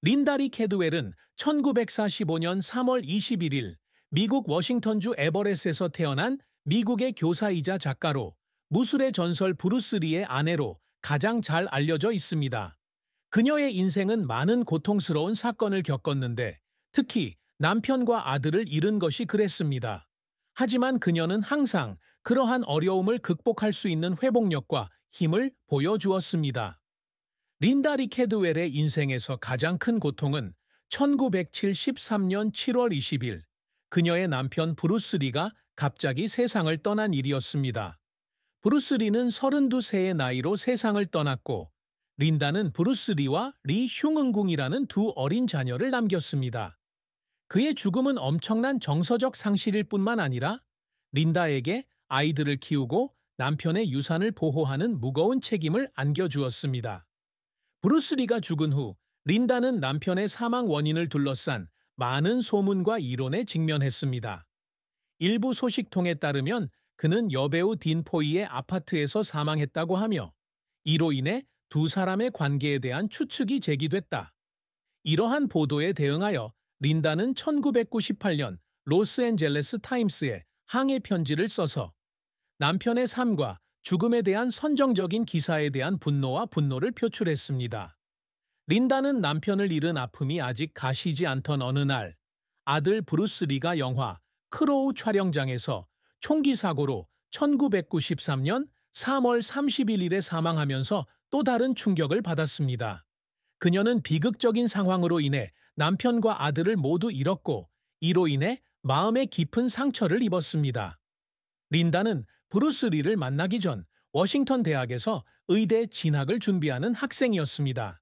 린다리 캐드웰은 1945년 3월 21일 미국 워싱턴주 에버렛에서 태어난 미국의 교사이자 작가로 무술의 전설 브루스 리의 아내로 가장 잘 알려져 있습니다. 그녀의 인생은 많은 고통스러운 사건을 겪었는데 특히 남편과 아들을 잃은 것이 그랬습니다. 하지만 그녀는 항상 그러한 어려움을 극복할 수 있는 회복력과 힘을 보여주었습니다. 린다리 캐드웰의 인생에서 가장 큰 고통은 1973년 7월 20일 그녀의 남편 브루스 리가 갑자기 세상을 떠난 일이었습니다. 브루스 리는 32세의 나이로 세상을 떠났고 린다는 브루스 리와 리 흉응궁이라는 두 어린 자녀를 남겼습니다. 그의 죽음은 엄청난 정서적 상실일 뿐만 아니라 린다에게 아이들을 키우고 남편의 유산을 보호하는 무거운 책임을 안겨주었습니다. 브루스 리가 죽은 후 린다는 남편의 사망 원인을 둘러싼 많은 소문과 이론에 직면했습니다. 일부 소식통에 따르면 그는 여배우 딘 포이의 아파트에서 사망했다고 하며 이로 인해 두 사람의 관계에 대한 추측이 제기됐다. 이러한 보도에 대응하여 린다는 1998년 로스앤젤레스 타임스에 항해 편지를 써서 남편의 삶과 죽음에 대한 선정적인 기사에 대한 분노를 표출했습니다. 린다는 남편을 잃은 아픔이 아직 가시지 않던 어느 날, 아들 브루스 리가 영화 크로우 촬영장에서 총기 사고로 1993년 3월 31일에 사망하면서 또 다른 충격을 받았습니다. 그녀는 비극적인 상황으로 인해 남편과 아들을 모두 잃었고 이로 인해 마음에 깊은 상처를 입었습니다. 린다는 브루스 리를 만나기 전 워싱턴 대학에서 의대 진학을 준비하는 학생이었습니다.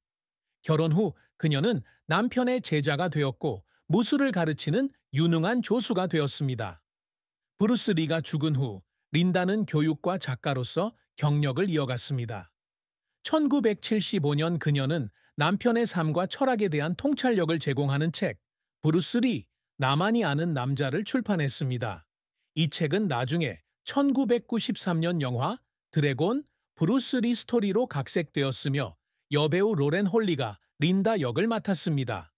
결혼 후 그녀는 남편의 제자가 되었고 무술을 가르치는 유능한 조수가 되었습니다. 브루스 리가 죽은 후 린다는 교육과 작가로서 경력을 이어갔습니다. 1975년 그녀는 남편의 삶과 철학에 대한 통찰력을 제공하는 책 브루스 리, 나만이 아는 남자를 출판했습니다. 이 책은 나중에 1993년 영화 드래곤, 브루스 리 스토리로 각색되었으며 여배우 로렌 홀리가 린다 역을 맡았습니다.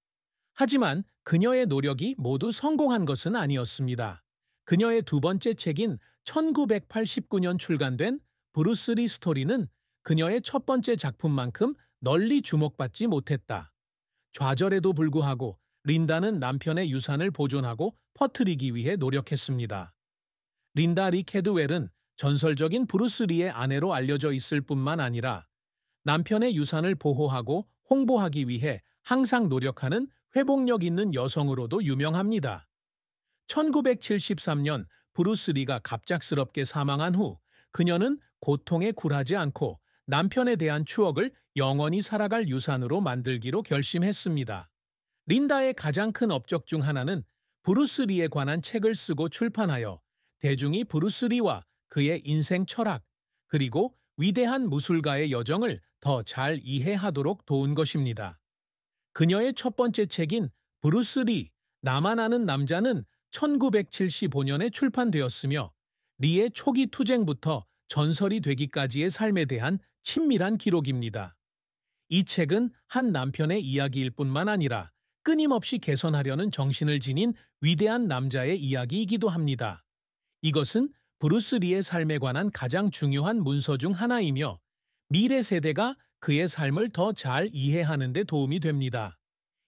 하지만 그녀의 노력이 모두 성공한 것은 아니었습니다. 그녀의 두 번째 책인 1989년 출간된 브루스 리 스토리는 그녀의 첫 번째 작품만큼 널리 주목받지 못했다. 좌절에도 불구하고 린다는 남편의 유산을 보존하고 퍼뜨리기 위해 노력했습니다. 린다 리 캐드웰은 전설적인 브루스 리의 아내로 알려져 있을 뿐만 아니라 남편의 유산을 보호하고 홍보하기 위해 항상 노력하는 회복력 있는 여성으로도 유명합니다. 1973년 브루스 리가 갑작스럽게 사망한 후 그녀는 고통에 굴하지 않고 남편에 대한 추억을 영원히 살아갈 유산으로 만들기로 결심했습니다. 린다의 가장 큰 업적 중 하나는 브루스 리에 관한 책을 쓰고 출판하여 대중이 브루스 리와 그의 인생 철학, 그리고 위대한 무술가의 여정을 더 잘 이해하도록 도운 것입니다. 그녀의 첫 번째 책인 브루스 리, 나만 아는 남자는 1975년에 출판되었으며 리의 초기 투쟁부터 전설이 되기까지의 삶에 대한 친밀한 기록입니다. 이 책은 한 남편의 이야기일 뿐만 아니라 끊임없이 개선하려는 정신을 지닌 위대한 남자의 이야기이기도 합니다. 이것은 브루스 리의 삶에 관한 가장 중요한 문서 중 하나이며 미래 세대가 그의 삶을 더 잘 이해하는 데 도움이 됩니다.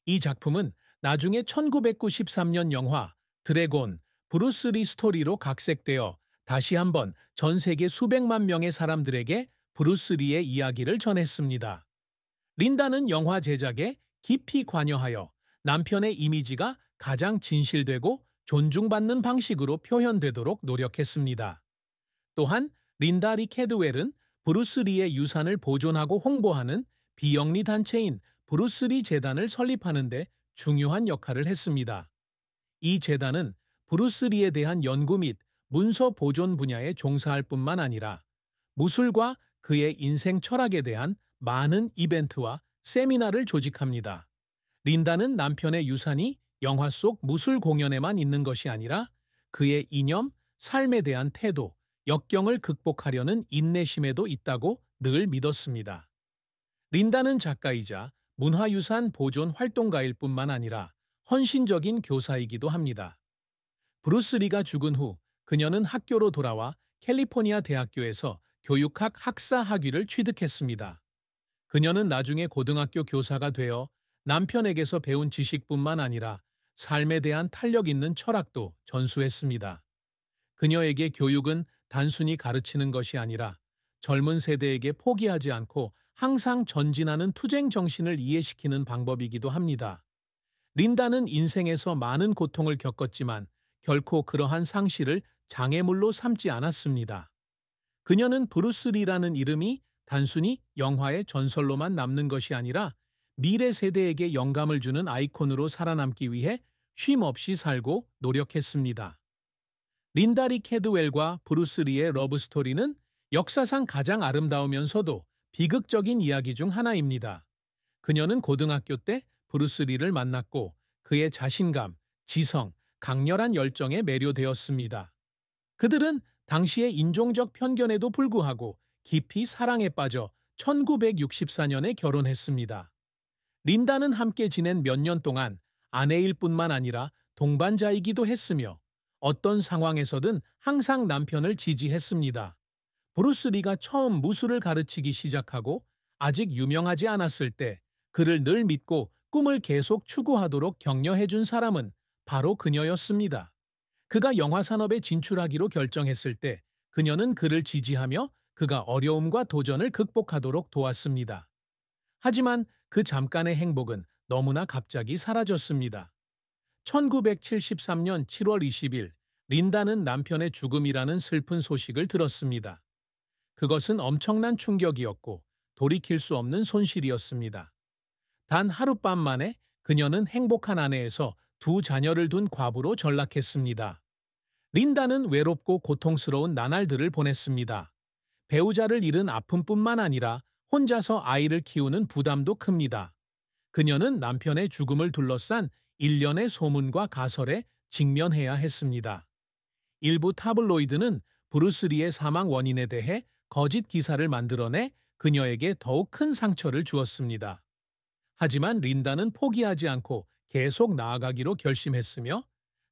이 작품은 나중에 1993년 영화 드래곤, 브루스 리 스토리로 각색되어 다시 한번 전 세계 수백만 명의 사람들에게 브루스 리의 이야기를 전했습니다. 린다는 영화 제작에 깊이 관여하여 남편의 이미지가 가장 진실되고 존중받는 방식으로 표현되도록 노력했습니다. 또한 린다 리 캐드웰은 브루스 리의 유산을 보존하고 홍보하는 비영리 단체인 브루스 리 재단을 설립하는 데 중요한 역할을 했습니다. 이 재단은 브루스 리에 대한 연구 및 문서 보존 분야에 종사할 뿐만 아니라 무술과 그의 인생 철학에 대한 많은 이벤트와 세미나를 조직합니다. 린다는 남편의 유산이 영화 속 무술 공연에만 있는 것이 아니라 그의 이념, 삶에 대한 태도, 역경을 극복하려는 인내심에도 있다고 늘 믿었습니다. 린다는 작가이자 문화유산 보존 활동가일 뿐만 아니라 헌신적인 교사이기도 합니다. 브루스 리가 죽은 후 그녀는 학교로 돌아와 캘리포니아 대학교에서 교육학 학사 학위를 취득했습니다. 그녀는 나중에 고등학교 교사가 되어 남편에게서 배운 지식뿐만 아니라 삶에 대한 탄력 있는 철학도 전수했습니다. 그녀에게 교육은 단순히 가르치는 것이 아니라 젊은 세대에게 포기하지 않고 항상 전진하는 투쟁 정신을 이해시키는 방법이기도 합니다. 린다는 인생에서 많은 고통을 겪었지만 결코 그러한 상실을 장애물로 삼지 않았습니다. 그녀는 브루스 리라는 이름이 단순히 영화의 전설로만 남는 것이 아니라 미래 세대에게 영감을 주는 아이콘으로 살아남기 위해 쉼 없이 살고 노력했습니다. 린다 리 캐드웰과 브루스 리의 러브스토리는 역사상 가장 아름다우면서도 비극적인 이야기 중 하나입니다. 그녀는 고등학교 때 브루스 리를 만났고 그의 자신감, 지성, 강렬한 열정에 매료되었습니다. 그들은 당시의 인종적 편견에도 불구하고 깊이 사랑에 빠져 1964년에 결혼했습니다. 린다는 함께 지낸 몇 년 동안 아내일 뿐만 아니라 동반자이기도 했으며 어떤 상황에서든 항상 남편을 지지했습니다. 브루스 리가 처음 무술을 가르치기 시작하고 아직 유명하지 않았을 때 그를 늘 믿고 꿈을 계속 추구하도록 격려해준 사람은 바로 그녀였습니다. 그가 영화 산업에 진출하기로 결정했을 때 그녀는 그를 지지하며 그가 어려움과 도전을 극복하도록 도왔습니다. 하지만 그 잠깐의 행복은 너무나 갑자기 사라졌습니다. 1973년 7월 20일 린다는 남편의 죽음이라는 슬픈 소식을 들었습니다. 그것은 엄청난 충격이었고 돌이킬 수 없는 손실이었습니다. 단 하룻밤 만에 그녀는 행복한 아내에서 두 자녀를 둔 과부로 전락했습니다. 린다는 외롭고 고통스러운 나날들을 보냈습니다. 배우자를 잃은 아픔뿐만 아니라 혼자서 아이를 키우는 부담도 큽니다. 그녀는 남편의 죽음을 둘러싼 일련의 소문과 가설에 직면해야 했습니다. 일부 타블로이드는 브루스 리의 사망 원인에 대해 거짓 기사를 만들어내 그녀에게 더욱 큰 상처를 주었습니다. 하지만 린다는 포기하지 않고 계속 나아가기로 결심했으며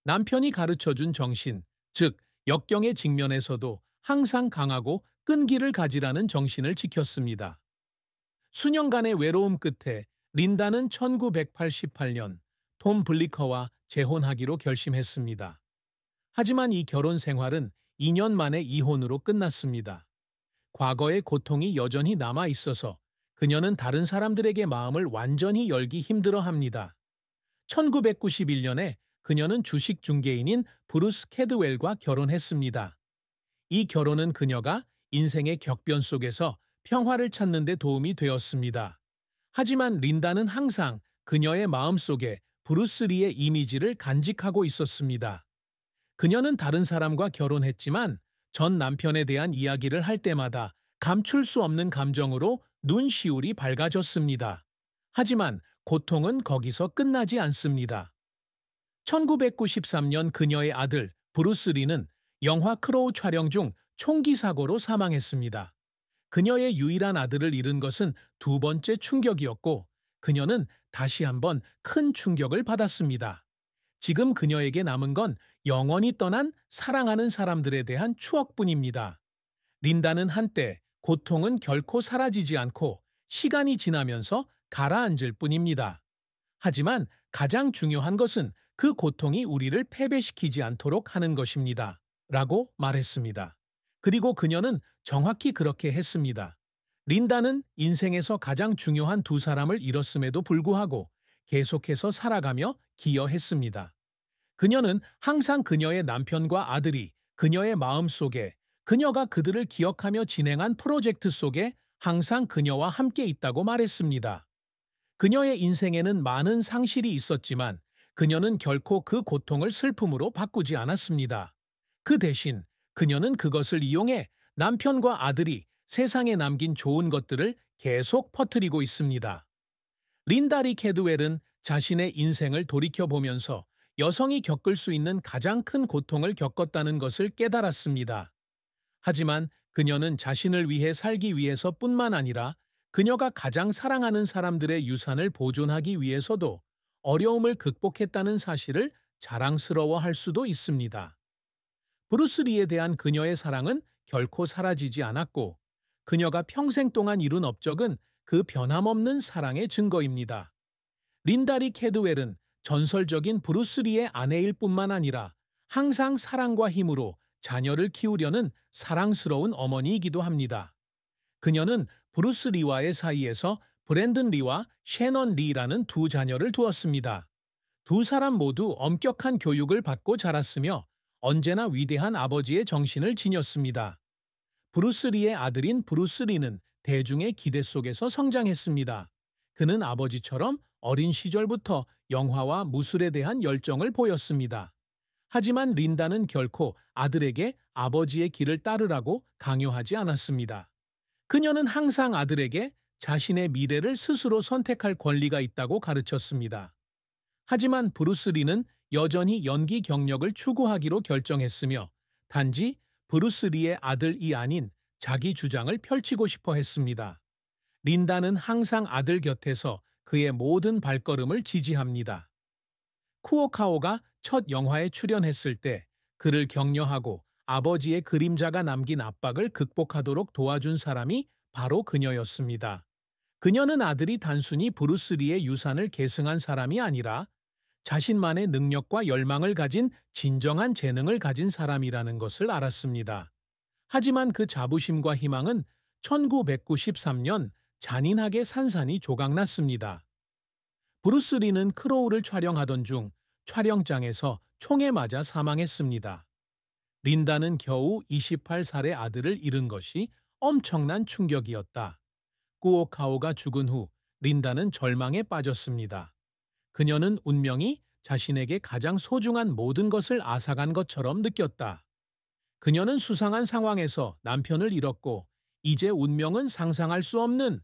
남편이 가르쳐준 정신, 즉 역경의 직면에서도 항상 강하고 끈기를 가지라는 정신을 지켰습니다. 수년간의 외로움 끝에 린다는 1988년 톰 블리커와 재혼하기로 결심했습니다. 하지만 이 결혼 생활은 2년 만에 이혼으로 끝났습니다. 과거의 고통이 여전히 남아 있어서 그녀는 다른 사람들에게 마음을 완전히 열기 힘들어합니다. 1991년에 그녀는 주식 중개인인 브루스 캐드웰과 결혼했습니다. 이 결혼은 그녀가 인생의 격변 속에서 평화를 찾는 데 도움이 되었습니다. 하지만 린다는 항상 그녀의 마음속에 브루스 리의 이미지를 간직하고 있었습니다. 그녀는 다른 사람과 결혼했지만 전 남편에 대한 이야기를 할 때마다 감출 수 없는 감정으로 눈시울이 밝아졌습니다. 하지만 고통은 거기서 끝나지 않습니다. 1993년 그녀의 아들 브루스 리는 영화 크로우 촬영 중 총기 사고로 사망했습니다. 그녀의 유일한 아들을 잃은 것은 두 번째 충격이었고 그녀는 다시 한번 큰 충격을 받았습니다. 지금 그녀에게 남은 건 영원히 떠난 사랑하는 사람들에 대한 추억뿐입니다. 린다는 한때 고통은 결코 사라지지 않고 시간이 지나면서 가라앉을 뿐입니다. 하지만 가장 중요한 것은 그 고통이 우리를 패배시키지 않도록 하는 것입니다. 라고 말했습니다. 그리고 그녀는 정확히 그렇게 했습니다. 린다는 인생에서 가장 중요한 두 사람을 잃었음에도 불구하고 계속해서 살아가며 기여했습니다. 그녀는 항상 그녀의 남편과 아들이 그녀의 마음속에 그녀가 그들을 기억하며 진행한 프로젝트 속에 항상 그녀와 함께 있다고 말했습니다. 그녀의 인생에는 많은 상실이 있었지만 그녀는 결코 그 고통을 슬픔으로 바꾸지 않았습니다. 그 대신 그녀는 그것을 이용해 남편과 아들이 세상에 남긴 좋은 것들을 계속 퍼뜨리고 있습니다. 린다 리 캐드웰은 자신의 인생을 돌이켜보면서 여성이 겪을 수 있는 가장 큰 고통을 겪었다는 것을 깨달았습니다. 하지만 그녀는 자신을 위해 살기 위해서뿐만 아니라 그녀가 가장 사랑하는 사람들의 유산을 보존하기 위해서도 어려움을 극복했다는 사실을 자랑스러워할 수도 있습니다. 브루스 리에 대한 그녀의 사랑은 결코 사라지지 않았고, 그녀가 평생 동안 이룬 업적은 그 변함없는 사랑의 증거입니다. 린다리 캐드웰은 전설적인 브루스 리의 아내일 뿐만 아니라 항상 사랑과 힘으로 자녀를 키우려는 사랑스러운 어머니이기도 합니다. 그녀는 브루스 리와의 사이에서 브랜든 리와 셰넌 리라는 두 자녀를 두었습니다. 두 사람 모두 엄격한 교육을 받고 자랐으며 언제나 위대한 아버지의 정신을 지녔습니다. 브루스 리의 아들인 브루스 리는 대중의 기대 속에서 성장했습니다. 그는 아버지처럼 어린 시절부터 영화와 무술에 대한 열정을 보였습니다. 하지만 린다는 결코 아들에게 아버지의 길을 따르라고 강요하지 않았습니다. 그녀는 항상 아들에게 자신의 미래를 스스로 선택할 권리가 있다고 가르쳤습니다. 하지만 브루스 리는 여전히 연기 경력을 추구하기로 결정했으며 단지 브루스 리의 아들이 아닌 자기 주장을 펼치고 싶어 했습니다. 린다는 항상 아들 곁에서 그의 모든 발걸음을 지지합니다. 쿠오카오가 첫 영화에 출연했을 때 그를 격려하고 아버지의 그림자가 남긴 압박을 극복하도록 도와준 사람이 바로 그녀였습니다. 그녀는 아들이 단순히 브루스 리의 유산을 계승한 사람이 아니라 자신만의 능력과 열망을 가진 진정한 재능을 가진 사람이라는 것을 알았습니다. 하지만 그 자부심과 희망은 1993년 잔인하게 산산이 조각났습니다. 브루스 리는 크로우를 촬영하던 중 촬영장에서 총에 맞아 사망했습니다. 린다는 겨우 28살의 아들을 잃은 것이 엄청난 충격이었다. 꾸오카오가 죽은 후 린다는 절망에 빠졌습니다. 그녀는 운명이 자신에게 가장 소중한 모든 것을 앗아간 것처럼 느꼈다. 그녀는 수상한 상황에서 남편을 잃었고 이제 운명은 상상할 수 없는